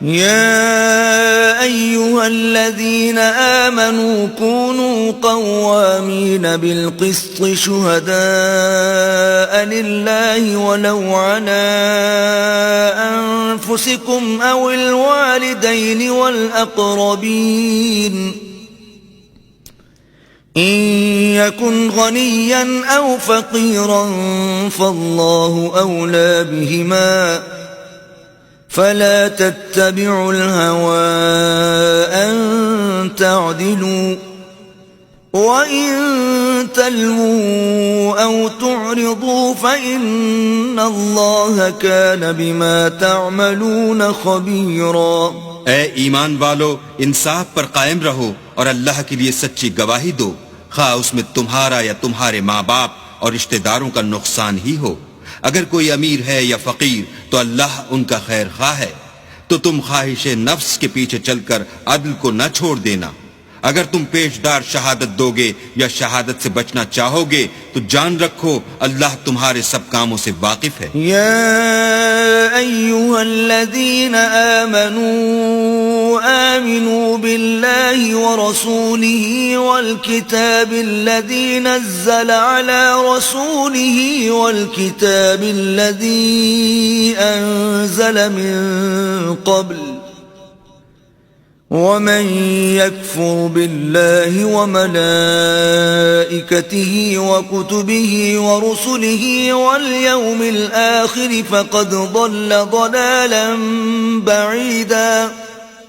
يا أيها الذين آمنوا كونوا قوامين بالقسط شهداء لله ولو على أنفسكم أو الوالدين والأقربين إن يكن غنيا أو فقيرا فالله أولى بهما فلا تتبعوا الهوى أن تعدلوا وإن تلووا أو تعرضوا فإن الله كان بما تعملون خبيرا. اے ایمان والو، انصاف پر قائم رہو اور اللہ کے لیے سچی گواہی دو، خواہ اس میں تمہارا یا تمہارے ماں باپ اور رشتہ داروں کا نقصان ہی ہو. اگر کوئی امیر ہے یا فقیر تو اللہ ان کا خیر خواہ ہے، تو تم خواہش نفس کے پیچھے چل کر عدل کو نہ چھوڑ دینا. اگر تم پیشدار شہادت دو گے یا شہادت سے بچنا چاہو گے تو جان رکھو اللہ تمہارے سب کاموں سے واقف ہے. یا ایھا الذین آمنوا باللہ ورسولہ والکتاب الذی نزل علی رسولہ والکتاب الذی انزل من قبل ومن يكفر بالله وملائكته وكتبه ورسله واليوم الآخر فقد ضل ضلالا بعيدا.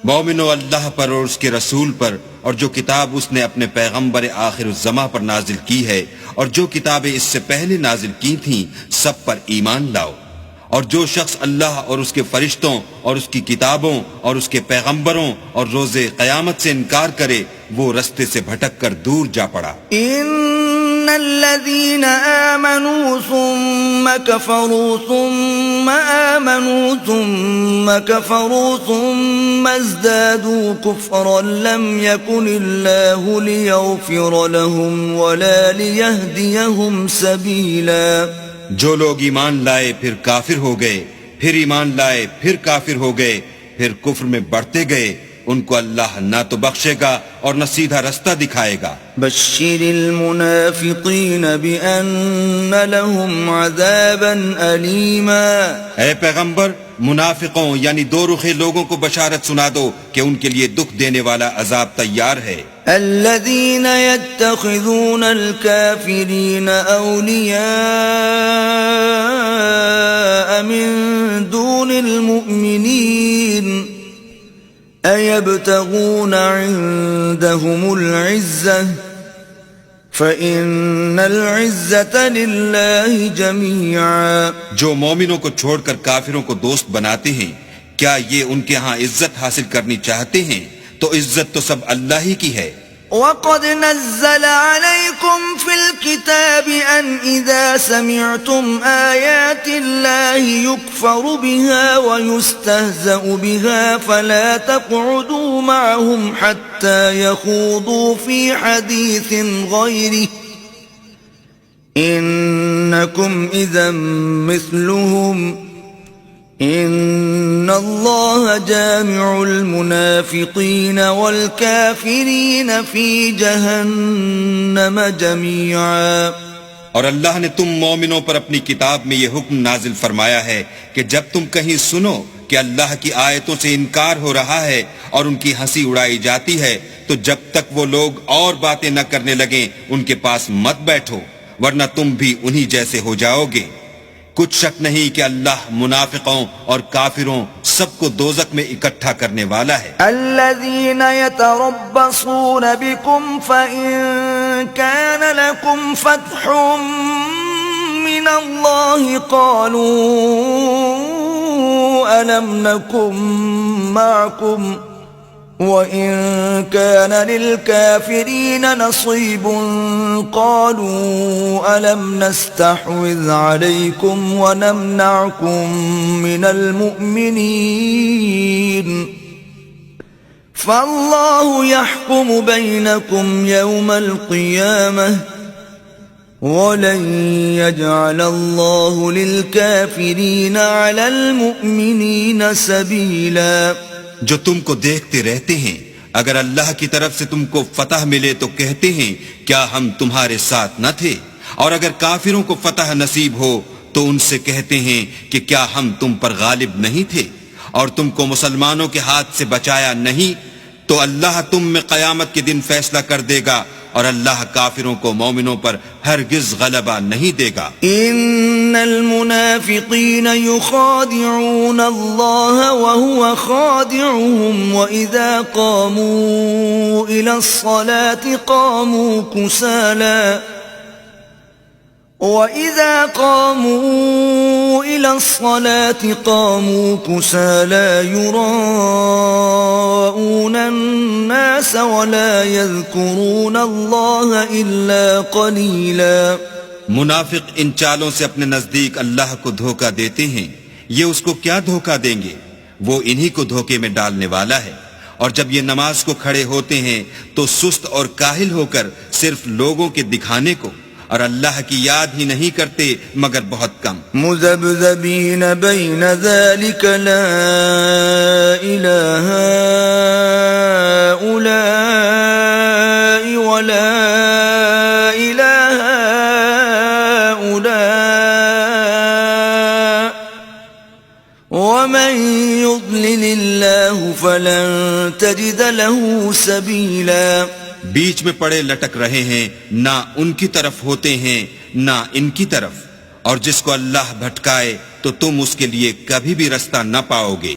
مومنو، اللہ پر اور اس کے رسول پر اور جو کتاب اس نے اپنے پیغمبر آخر الزماں پر نازل کی ہے اور جو کتابیں اس سے پہلے نازل کی تھیں سب پر ایمان لاؤ. اور جو شخص اللہ اور اس کے فرشتوں اور اس کی کتابوں اور اس کے پیغمبروں اور روز قیامت سے انکار کرے وہ رستے سے بھٹک کر دور جا پڑا. ان الذين آمنوا ثم كفروا ثم آمنوا ثم كفروا ثم ازدادوا كفرا لم يكن الله ليغفر لهم ولا ليهديهم سبيلا. جو لوگ ایمان لائے پھر کافر ہو گئے، پھر ایمان لائے پھر کافر ہو گئے، پھر کفر میں بڑھتے گئے، ان کو اللہ نہ تو بخشے گا اور نہ سیدھا رستہ دکھائے گا. بشر المنافقین بأن لهم عذابا علیما. اے پیغمبر، منافقوں یعنی دو رخے لوگوں کو بشارت سنا دو کہ ان کے لیے دکھ دینے والا عذاب تیار ہے. الذين يتخذون الكافرين أولياء من دون المؤمنين أيبتغون عندهم العزة فإن العزة لله جميعا. جو مومنوں کو چھوڑ کر کافروں کو دوست بناتے ہیں، کیا یہ ان کے ہاں عزت حاصل کرنی چاہتے ہیں؟ تو عزت تو سب اللہ ہی کی ہے. وَقَدْ نَزَّلَ عَلَيْكُمْ فِي الْكِتَابِ أَنْ إِذَا سَمِعْتُمْ آيَاتِ اللَّهِ يُكْفَرُ بِهَا وَيُسْتَهْزَأُ بِهَا فَلَا تَقْعُدُوا مَعَهُمْ حَتَّى يَخُوضُوا فِي حَدِيثٍ غَيْرِهِ إِنَّكُمْ إِذًا مِثْلُهُمْ ان اللہ جامع المنافقین والکافرین فی جہنم جمیعا. اور اللہ نے تم مومنوں پر اپنی کتاب میں یہ حکم نازل فرمایا ہے کہ جب تم کہیں سنو کہ اللہ کی آیتوں سے انکار ہو رہا ہے اور ان کی ہنسی اڑائی جاتی ہے تو جب تک وہ لوگ اور باتیں نہ کرنے لگیں ان کے پاس مت بیٹھو، ورنہ تم بھی انہی جیسے ہو جاؤ گے. کچھ شک نہیں کہ اللہ منافقوں اور کافروں سب کو دوزخ میں اکٹھا کرنے والا ہے. الذين يتربصون بكم فإن كان لكم فتح من الله قالوا ألم نكن معكم وَإِن كَانَ لِلْكَافِرِينَ نَصِيبٌ قَالُوا أَلَمْ نَسْتَحْوِذْ عَلَيْكُمْ وَنَمْنَعْكُمْ مِنَ الْمُؤْمِنِينَ فَاللَّهُ يَحْكُمُ بَيْنَكُمْ يَوْمَ الْقِيَامَةِ وَلَن يَجْعَلَ اللَّهُ لِلْكَافِرِينَ عَلَى الْمُؤْمِنِينَ سَبِيلًا. جو تم کو دیکھتے رہتے ہیں، اگر اللہ کی طرف سے تم کو فتح ملے تو کہتے ہیں کیا ہم تمہارے ساتھ نہ تھے، اور اگر کافروں کو فتح نصیب ہو تو ان سے کہتے ہیں کہ کیا ہم تم پر غالب نہیں تھے اور تم کو مسلمانوں کے ہاتھ سے بچایا نہیں، تو اللہ تم میں قیامت کے دن فیصلہ کر دے گا، اور اللہ کافروں کو مومنوں پر ہرگز غلبہ نہیں دے گا. ان المنافقین یخادعون اللہ وهو خادعهم واذا قاموا الى الصلاة قاموا كسالى وَإِذَا قَامُوا إِلَى الصَّلَاةِ قَامُوا كُسَالَى يُرَاءُونَ النَّاسَ وَلَا يَذْكُرُونَ اللَّهَ إِلَّا قَلِيلًا. منافق ان چالوں سے اپنے نزدیک اللہ کو دھوکہ دیتے ہیں، یہ اس کو کیا دھوکہ دیں گے؟ وہ انہی کو دھوکے میں ڈالنے والا ہے. اور جب یہ نماز کو کھڑے ہوتے ہیں تو سست اور کاہل ہو کر صرف لوگوں کے دکھانے کو، اور اللہ کی یاد ہی نہیں کرتے مگر بہت کم. مذبذبین بین ذلک لا الہ هؤلاء ولا الہ هؤلاء ومن یضلل اللہ فلن تجد له سبیلا. بیچ میں پڑے لٹک رہے ہیں، نہ ان کی طرف ہوتے ہیں نہ ان کی طرف، اور جس کو اللہ بھٹکائے تو تم اس کے لیے کبھی بھی رستہ نہ پاؤ گے.